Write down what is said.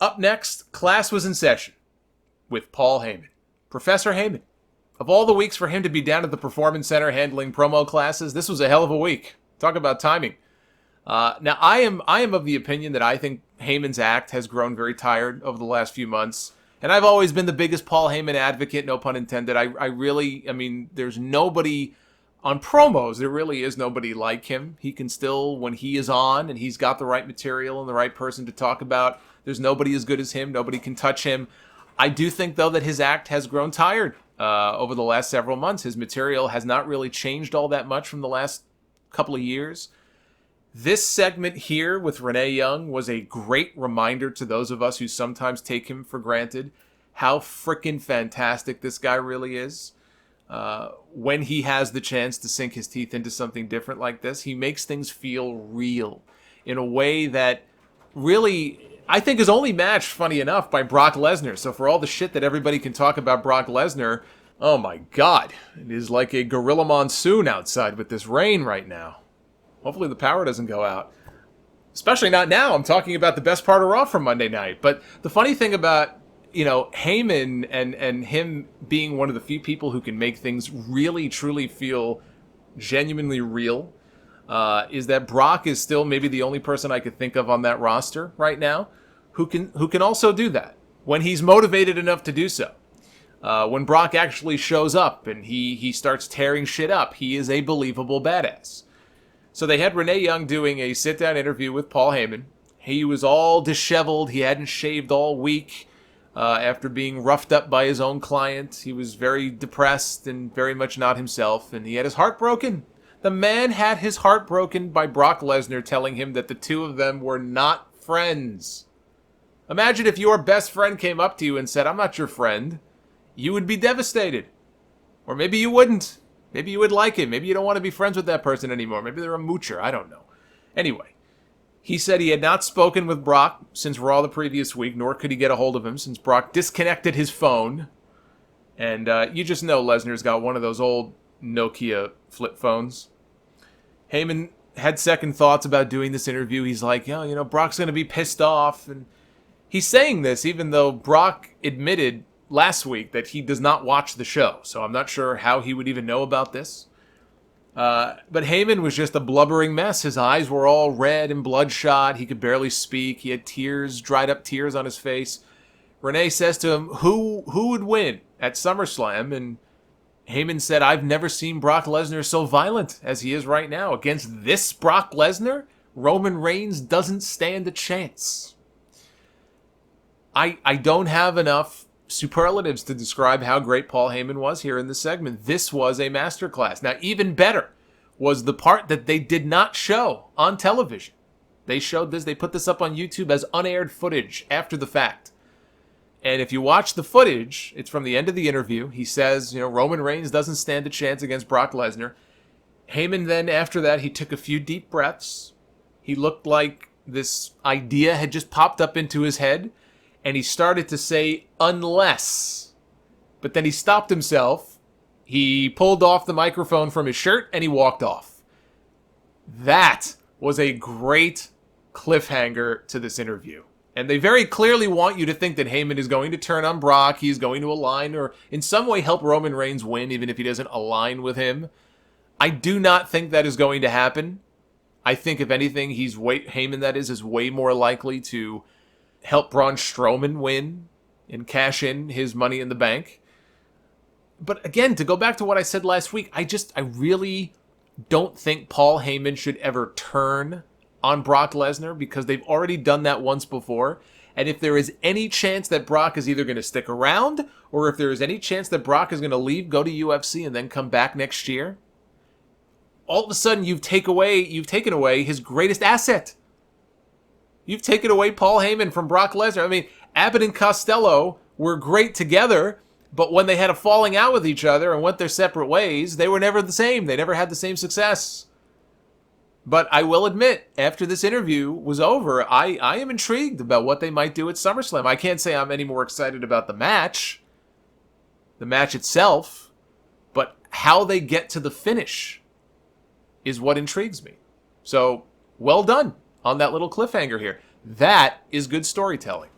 Up next, class was in session with Paul Heyman. Professor Heyman. Of all the weeks for him to be down at the Performance Center handling promo classes, this was a hell of a week. Talk about timing. Now, I am of the opinion that I think Heyman's act has grown very tired over the last few months. And I've always been the biggest Paul Heyman advocate, no pun intended. I mean, there's nobody on promos. There really is nobody like him. He can still, when he is on and he's got the right material and the right person to talk about, there's nobody as good as him. Nobody can touch him. I do think, though, that his act has grown tired over the last several months. His material has not really changed all that much from the last couple of years. This segment here with Renee Young was a great reminder to those of us who sometimes take him for granted how freaking fantastic this guy really is. When he has the chance to sink his teeth into something different like this, he makes things feel real in a way that really, I think, is only matched, funny enough, by Brock Lesnar. So for all the shit that everybody can talk about Brock Lesnar, oh my God, it is like a gorilla monsoon outside with this rain right now. Hopefully the power doesn't go out. Especially not now. I'm talking about the best part of Raw from Monday night. But the funny thing about, Heyman and him being one of the few people who can make things really, truly feel genuinely real, is that Brock is still maybe the only person I could think of on that roster right now who can also do that when he's motivated enough to do so. When Brock actually shows up and he starts tearing shit up, he is a believable badass. So they had Renee Young doing a sit-down interview with Paul Heyman. He was all disheveled. He hadn't shaved all week after being roughed up by his own client. He was very depressed and very much not himself, and he had his heart broken. The man had his heart broken by Brock Lesnar telling him that the two of them were not friends. Imagine if your best friend came up to you and said, "I'm not your friend." You would be devastated. Or maybe you wouldn't. Maybe you would like him. Maybe you don't want to be friends with that person anymore. Maybe they're a moocher. I don't know. Anyway, he said he had not spoken with Brock since Raw the previous week, nor could he get a hold of him since Brock disconnected his phone. And you just know Lesnar's got one of those old Nokia flip phones. Heyman had second thoughts about doing this interview. He's like, Brock's going to be pissed off. And he's saying this even though Brock admitted last week that he does not watch the show, so I'm not sure how he would even know about this. But Heyman was just a blubbering mess. His eyes were all red and bloodshot. He could barely speak. He had tears, dried up tears on his face. Renee says to him, who would win at SummerSlam? And Heyman said, "I've never seen Brock Lesnar so violent as he is right now. Against this Brock Lesnar, Roman Reigns doesn't stand a chance." I don't have enough superlatives to describe how great Paul Heyman was here in this segment. This was a masterclass. Now, even better was the part that they did not show on television. They showed this, they put this up on YouTube as unaired footage after the fact. And if you watch the footage, it's from the end of the interview. He says, Roman Reigns doesn't stand a chance against Brock Lesnar. Heyman then, after that, he took a few deep breaths. He looked like this idea had just popped up into his head. And he started to say, "unless." But then he stopped himself. He pulled off the microphone from his shirt and he walked off. That was a great cliffhanger to this interview. And they very clearly want you to think that Heyman is going to turn on Brock. He's going to align or in some way help Roman Reigns win, even if he doesn't align with him. I do not think that is going to happen. I think, if anything, Heyman, that is way more likely to help Braun Strowman win and cash in his Money in the Bank. But again, to go back to what I said last week, I really don't think Paul Heyman should ever turn on Brock Lesnar because they've already done that once before. And if there is any chance that Brock is either going to stick around or if there is any chance that Brock is going to leave, go to UFC, and then come back next year, all of a sudden you've taken away his greatest asset. You've taken away Paul Heyman from Brock Lesnar. I mean, Abbott and Costello were great together, but when they had a falling out with each other and went their separate ways, they were never the same. They never had the same success. But I will admit, after this interview was over, I am intrigued about what they might do at SummerSlam. I can't say I'm any more excited about the match itself, but how they get to the finish is what intrigues me. So, well done on that little cliffhanger here. That is good storytelling.